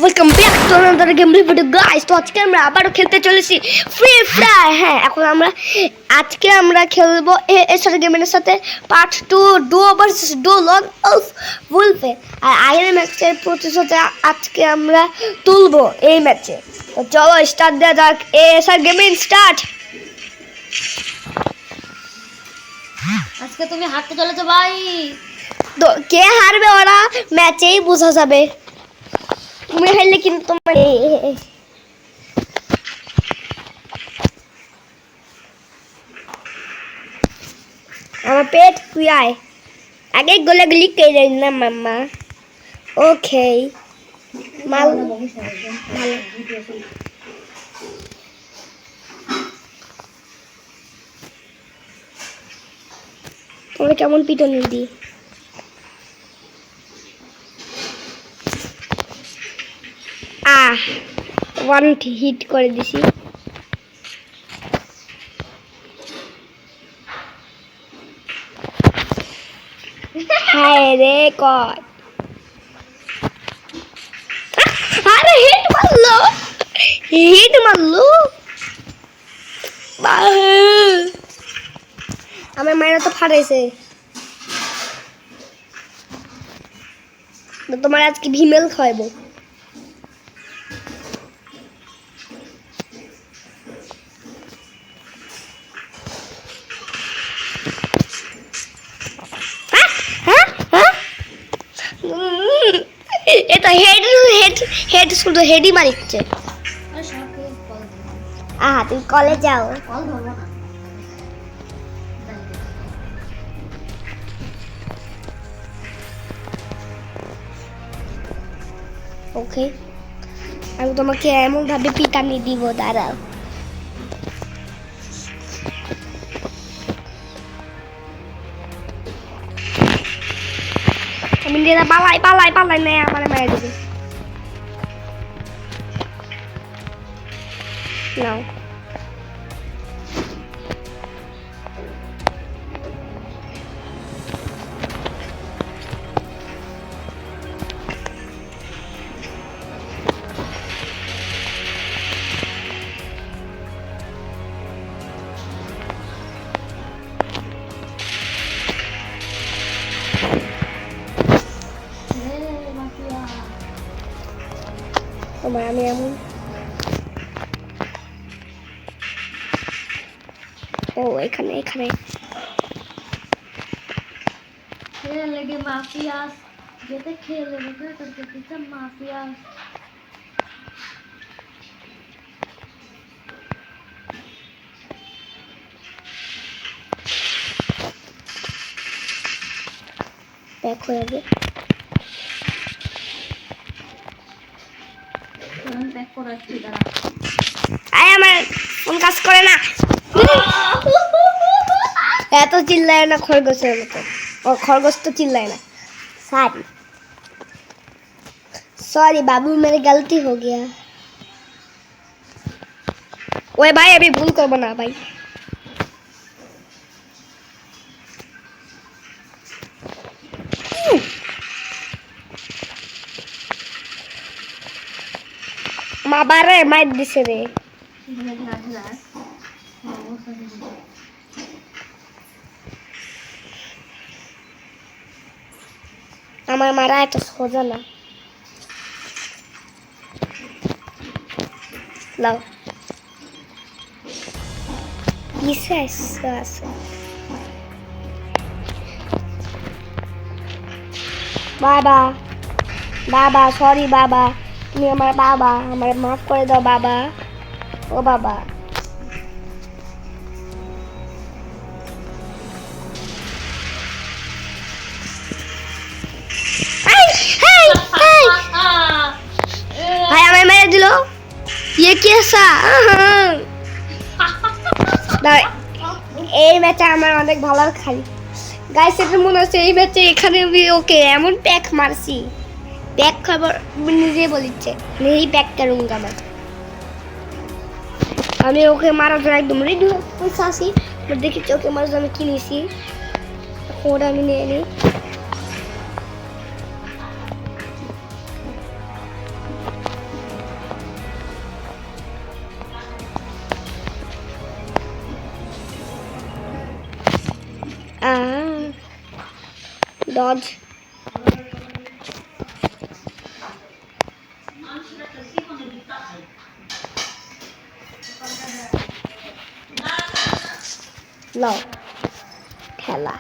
Welcome back to another gameplay video guys. তো আজকে আমরা আবারও খেলতে চলেছি ফ্রি ফায়ার। হ্যাঁ, এখন আজকে আমরা খেলবো এসআর গেমের সাথে পার্ট 2 ডুও ভার্সেস ডুও লং অফ উলফে। আর আগের ম্যাচের প্রতিশোধে আজকে আমরা তুলবো এই ম্যাচে। তো চলো স্টার্ট দেওয়া যাক। SR gaming start. আজকে তুমি হাঁটতে চলেছো ভাই। তো কে হারবে ওরা ম্যাচেই বোঝা যাবে। তুমি হারলে কিন্তু তোমার আমার পেট তুই আয় আগে গোলাগুলি করে না মাম্মা। ওকে মাল ভালো। তোমরা কেমন পিটনি দি ওয়ান হিট করে দিছি। হায় রে কয় আরে হিট মারলো আমার মায়েরা তো ফাটাইছে। তোমার আজকে ভিমেল খাওয়াবো। এটা হেড শুধু হেডই মারিচ্ছে। তুমি কলে যাও। ওকে, আমি তোমাকে এমন ভাবে পিটানি দিব, দাঁড়াও। আমি নিয়ে পালাই নেই আমার মেরে দেবে। নাও তোমার আমি এমন। ও এখানে খেলেগে মাফিয়াস যেতে খেলে বসে করতে কিছু মাফিয়াস। ব্যাক হয়ে যাবে। আমি ব্যাক করাচ্ছি, দাঁড়া। আয় আমার কোন কাজ করে না। এত চিল্লায় না খরগোশের মতো। ও খরগোশ তো চিল্লায় না। सॉरी बाबू, मेरी गलती हो गया। ओए भाई अभी भूल कर बना भाई। माँ बारे मार दिसे रे। আমার মারা এত সোজা না। লাও কিসে আছে বাবা। বাবা সরি বাবা, তুমি আমার বাবা, আমার মাফ করে দাও বাবা। ও বাবা ভাই আমায় মেরে দিল। ये कैसा? এই ম্যাচে আমার অনেক ভালো খালি গাইস। এটা মনে হচ্ছে এই ম্যাচে এখানে আমি ওকে এমন প্যাক মারছি। প্যাক খাবার নিজে বলিচ্ছে এই প্যাক করুঙ্গা मैं। আমি ওকে মারার জন্য একদম রেডি হয়ে আসি। দেখি ওকে মারার জন্য কি নিয়েছি। ওটা আমি নিয়ে নিই। ডজ নাও খেলা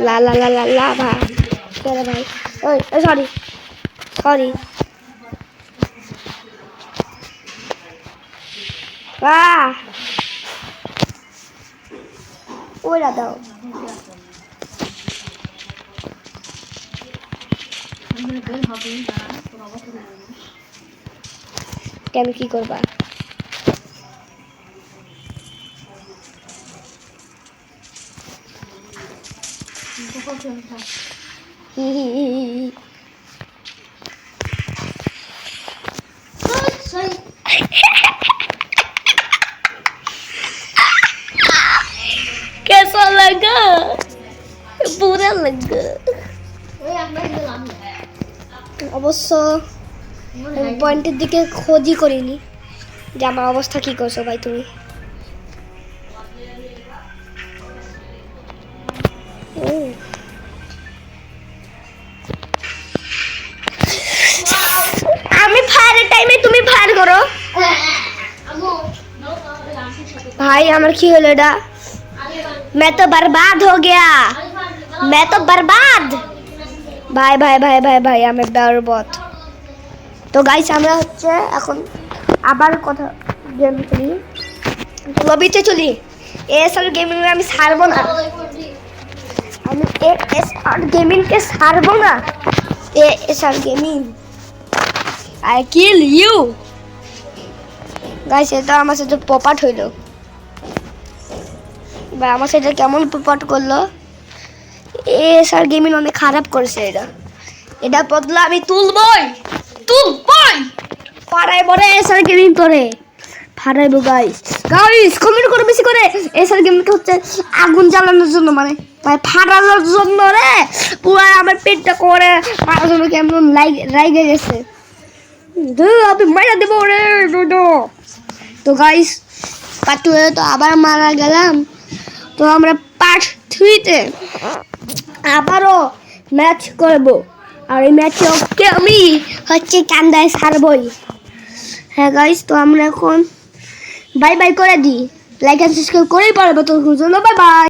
লা লা লা লা লা ভাই কেরে ভাই ওই সরি সরি ওইটা দাও কেন কি করবা कैसा लगा बुरा लगा অবশ্য পয়েন্টের দিকে খোঁজই করিনি যে আমার অবস্থা কি করছো ভাই তুমি আমি ফায়ারের টাইমে তুমি ফায়ার করো भाई আমার কি হলো এটা मैं तो बर्बाद हो गया मैं तो बर्बाद भाई भाई भाई भाई भाई আমি বরবাদ তো গাইস আমরা হচ্ছে এখন আবার কথা গেম খেলি লবিতে চলি এসআর গেমিং আমি ছাড়বো না আমি এসআর গেমিং কে ছাড়বো না SR gaming I kill you guys এটা আমার সাথে পপাট হইলো বা আমার সাথে কেমন পপাট করলো এসআর গেমিং অনেক খারাপ করেছে এটা বদলা আমি তুলবই পাড়ায় বড় এসআর গেমিং করে ফাড়াইবো গাইস কমেন্ট করো বেশি করে এসআর গেমিং হচ্ছে আগুন জ্বালানোর জন্য মানে ফাড়ানোর জন্য রে পুরো আমার পেটটা করে মারার জন্য কেমন লাইগে গেছে আমি মারা দেবো রে তো গাইস পার্ট 2 তো আবার মারা গেলাম তো আমরা পার্ট 3 তে আবারও ম্যাচ করব আর এই ম্যাচে ওকে আমি হচ্ছে কান্দায় ছাড়বই হ্যাঁ গাইস তো আমরা এখন বাই বাই করে দিই লাইক এন্ড সাবস্ক্রাইব করেই পারবে তো বাই বাই